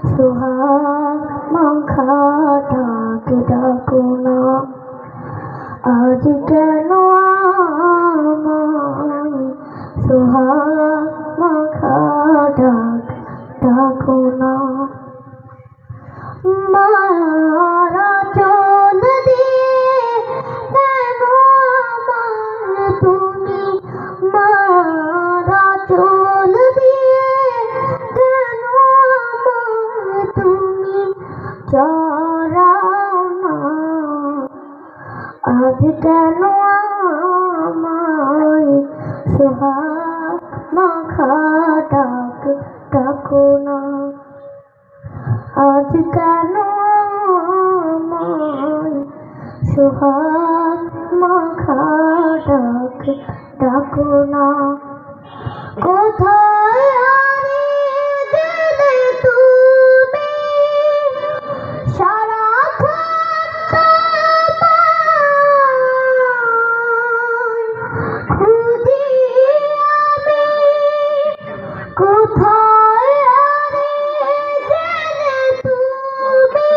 সোহাগ মাখা ডাক ডাকো না, আজ কেন আমায় সোহাগ মাখা ডাক ডাকো না। মারা চল দিয়ে কেন আমায় তুমি, মারা চল দিয়ে কেন আমায় তুমি চড়াও না, আজ কেন আমায় সোহাগ মাখা ডাক ডাকো না, আজ কেন আমায় সোহাগ মাখা ডাক ডাকো না। কোথায় হারিয়ে গেলে তুমি, সারাক্ষণ খুঁজি আমি, কোথায় হারিয়ে গেলে তুমি,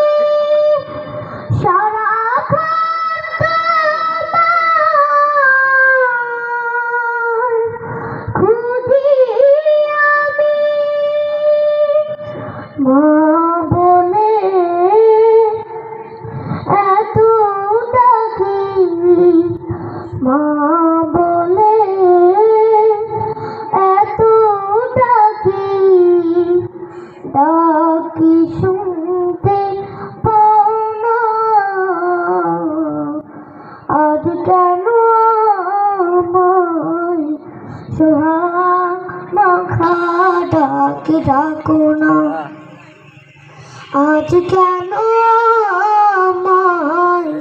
খুঁজি আমি। মা বলে এত ডাকি, মা বলে এত ডাকি, ডাকি শুনতে পাও না, আজ কেন আমায় সোহাগ মাখা ডাক ডাকো না, আজ কেন আমায়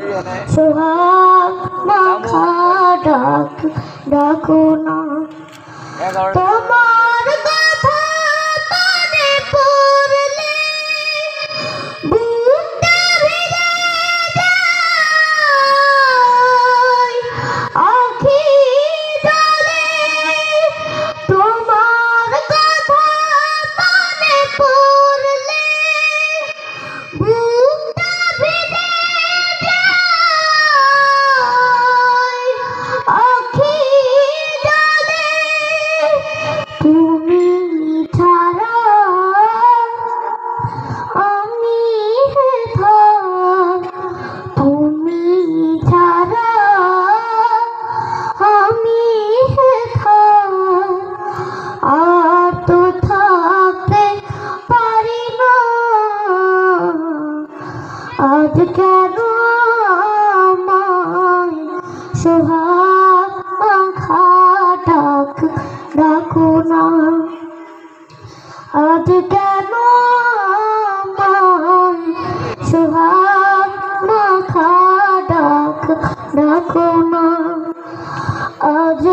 সোহাগ মাখা ডাক ডাকো না। তোমার কথা মনে পড়লে বুকটা ভিজে যায়, আখি জলে তোমার কথা মনে পড়লে বুকটা ভিজে যায়, আখি জলে তুমি ছাড়া আমি হেথা, তুমি ছাড়া আমি হেথা, আর তো থাকতে পারি না, আজ কেন আমায় সোহাগ মাখা ডাক ডাকো না, আজ কেন আমায় সোহাগ মাখা ডাক ডাকো না, আজ